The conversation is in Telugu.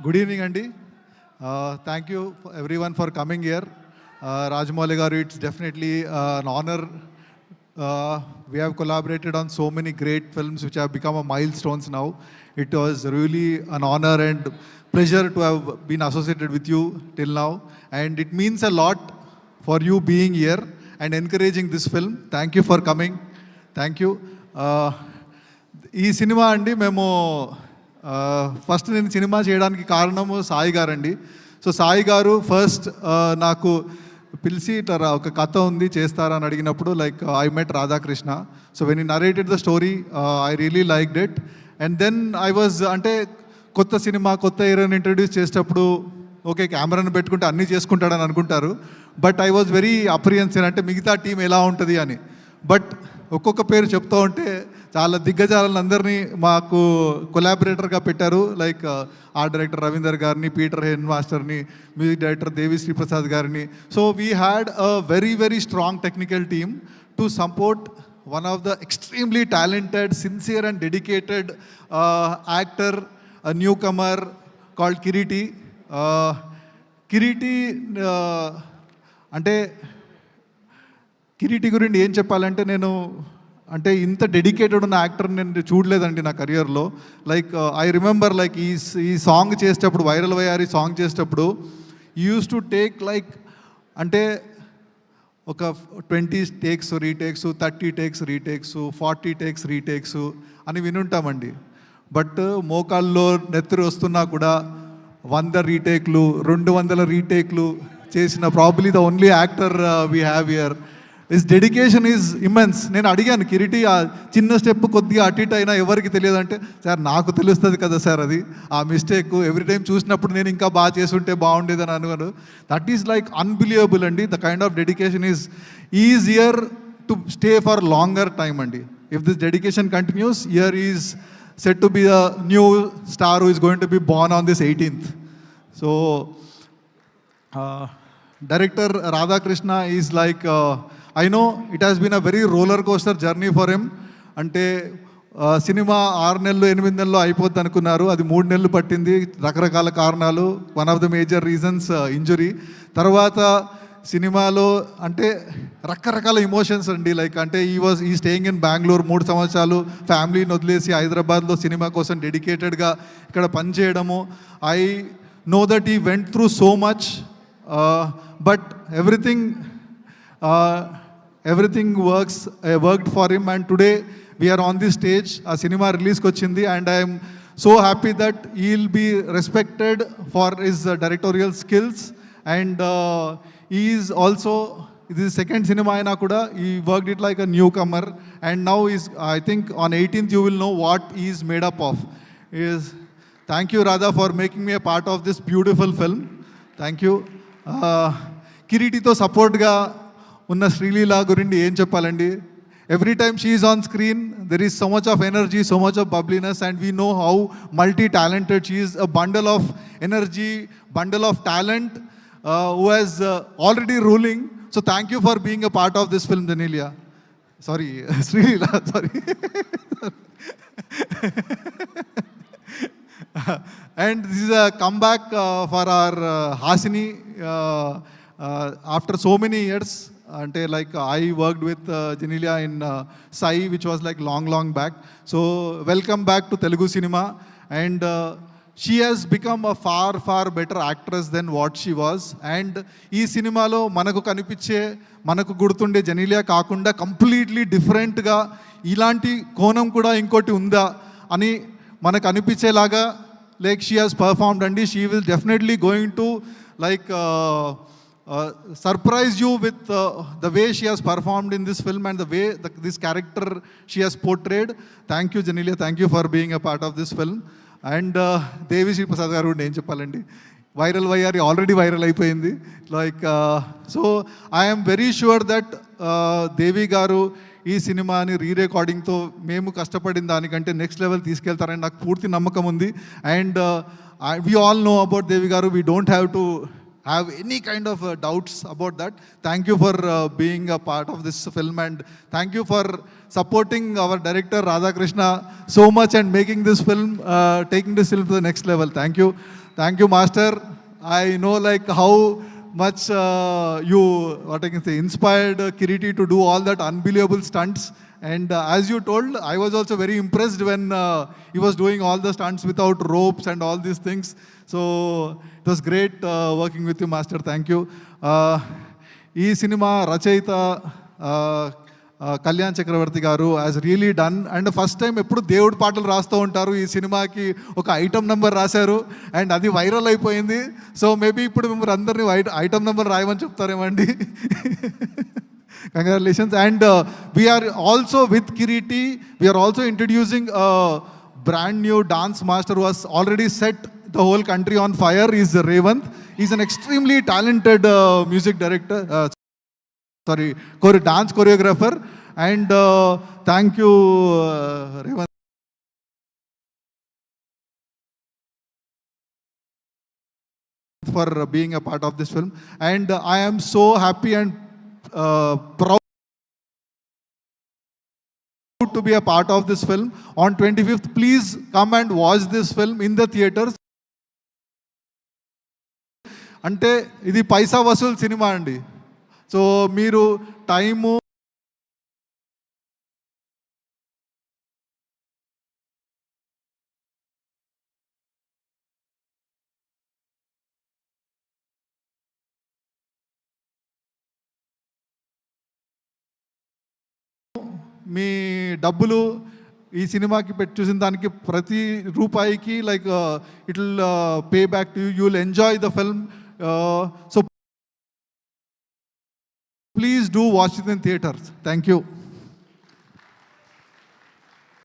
Good evening, Andy. Thank you everyone for coming here. Rajamouli garu, it's definitely an honor. We have collaborated on so many great films which have become a milestones now. It was really an honor and pleasure to have been associated with you till now, and it means a lot for you being here and encouraging this film. Thank you for coming. Thank you. ఈ సినిమా అండి మేము ఫస్ట్ నేను సినిమా చేయడానికి కారణము సాయి గారండి. సో సాయి గారు ఫస్ట్ నాకు పిలిచి ఇట్లా ఒక కథ ఉంది చేస్తారా అని అడిగినప్పుడు like I met Radhakrishna. So when he narrated the story I really liked it. And then I was అంటే కొత్త సినిమా కొత్త హీరోని ఇంట్రడ్యూస్ చేసేటప్పుడు ఓకే కెమెరాను పెట్టుకుంటే అన్నీ చేసుకుంటాడని అనుకుంటారు. బట్ ఐ వాజ్ వెరీ అప్రిహెన్సివ్, అంటే మిగతా టీం ఎలా ఉంటుంది అని. బట్ ఒక్కొక్క పేరు చెప్తూ ఉంటే చాలా దిగ్గజాలందరినీ మాకు కొలాబరేటర్గా పెట్టారు. లైక్ ఆర్ట్ డైరెక్టర్ రవీందర్ గారిని, పీటర్ హెన్ మాస్టర్ని, మ్యూజిక్ డైరెక్టర్ దేవి శ్రీప్రసాద్ గారిని. So we had a very very strong technical team to support one of the extremely talented, sincere and dedicated actor, a newcomer called Kiriti. Kiriti అంటే కిరీటి గురించి ఏం చెప్పాలంటే నేను అంటే ఇంత డెడికేటెడ్ ఉన్న యాక్టర్ నేను చూడలేదండి నా కెరియర్లో. లైక్ ఐ రిమెంబర్ లైక్ ఈ సాంగ్ చేసేటప్పుడు, వైరల్ వయ్యారి సాంగ్ చేసేటప్పుడు యూస్ టు టేక్ లైక్ అంటే ఒక 20 takes retakes, 30 takes retakes, 40 takes retakes అని వినుంటామండి. బట్ మోకాల్లో నెత్తురు వస్తున్నా కూడా 100 రీటేక్లు, 200 రీటేక్లు చేసిన probably the only actor we have here. His dedication is immense. నేను అడిగాను కిరీటి ఆ చిన్న స్టెప్ కొద్దిగా అటు ఇటు అయినా ఎవరికి తెలియదంటే, సార్ నాకు తెలుస్తుంది కదా సార్ అది ఆ మిస్టేక్ ఎవ్రీ టైం చూసినప్పుడు నేను ఇంకా బాగా చేసుంటే బాగుండేదని అనుకున్నాను. దట్ ఈస్ లైక్ అన్బిలీవబుల్ అండి. The kind of dedication is easier to stay for longer time అండి. If this dedication continues, year is set to be the new star who is going to be born on this 18th. సో director Radhakrishna is like I know it has been a very roller coaster journey for him. అంటే సినిమా 6 నెలలు 8 నెలల్లో అయిపోద్ది అనుకున్నారు, అది 3 నెలలు పట్టింది రకరకాల కారణాలు. One of the major reasons injury. తర్వాత సినిమాలో అంటే రకరకాల ఇమోషన్స్ అండి. లైక్ అంటే ఈ స్టేయింగ్ ఇన్ బెంగళూరు 3 సంవత్సరాలు ఫ్యామిలీని వదిలేసి హైదరాబాద్లో సినిమా కోసం డెడికేటెడ్గా ఇక్కడ పనిచేయడము. I know that he went through so much, but everything worked for him, and today we are on this stage. A cinema release kochindi, and I am so happy that he will be respected for his directorial skills, and he is also, this is second cinema aina kuda he worked it like a newcomer, and now is I think on 18th you will know what he is made up of. Thank you Radha for making me a part of this beautiful film. Thank you. కిరీటితో సపోర్ట్గా ఉన్న శ్రీలీల గురించి ఏం చెప్పాలండి. Every time she is on screen there is so much of energy, so much of bubbliness, and we know how multi talented she is. A bundle of energy, bundle of talent who has already ruling. So thank you for being a part of this film Genelia. Sorry Sreeleela, sorry. And this is a comeback for our Hasini after so many years. Ante like I worked with Genelia in Sai, which was like long back. So welcome back to Telugu cinema, and she has become a far better actress than what she was. And ee cinema lo manaku kanipiche, manaku gurtunde Genelia kaakunda completely different ga ilanti konam kuda inkoti unda ani manaku anipichelaga like she has performed, and she will definitely going to like surprise you with the way she has performed in this film and the way this character she has portrayed. Thank you Genelia, thank you for being a part of this film. And Devi Sri Prasad garu నేను చెప్పాలండి, వైరల్ వయ్యారి ఆల్రెడీ వైరల్ అయిపోయింది. Like so I am very sure that దేవి గారు ఈ సినిమాని రీరికార్డింగ్తో మేము కష్టపడిన దానికంటే నెక్స్ట్ లెవెల్ తీసుకెళ్తారని నాకు పూర్తి నమ్మకం ఉంది. And we all know about Devi garu, we don't have to have any kind of doubts about that. Thank you for being a part of this film, and thank you for supporting our director Radhakrishna so much and making this film, taking this film to the next level. Thank you. Thank you, Master. I know like how much you, what I can say, inspired Kiriti to do all that unbelievable stunts. And as you told, I was also very impressed when he was doing all the stunts without ropes and all these things. So it was great working with you, Master. Thank you. ఈ సినిమా రచయిత Kalyan Chakravarthi garu has really done. And first time ఎప్పుడు దేవుడి పాటలు రాస్తూ ఉంటారు. ఈ సినిమాకి ఒక ఐటమ్ నెంబర్ రాశారు అండ్ అది వైరల్ అయిపోయింది. సో మేబీ ఇప్పుడు మిమ్మల్ని అందరినీ ఐటమ్ నెంబర్ రాయమని చెప్తారేమండి. Congratulations. And we're also with Kireeti, we're also introducing brand new dance master who has already set the whole country on fire. Is Revanth. He's an extremely talented music director, dance choreographer. And thank you, Revanth, for being a part of this film. And I am so happy and proud to be a part of this film. On 25th, please come and watch this film in the theaters. అంటే ఇది పైసా వసూల్ సినిమా అండి. సో మీరు టైము మీ డబ్బులు ఈ సినిమాకి పెట్టి చూసిన దానికి ప్రతి రూపాయికి like it will pay back to you. You will enjoy the film. So please do watch it in theatres. Thank you.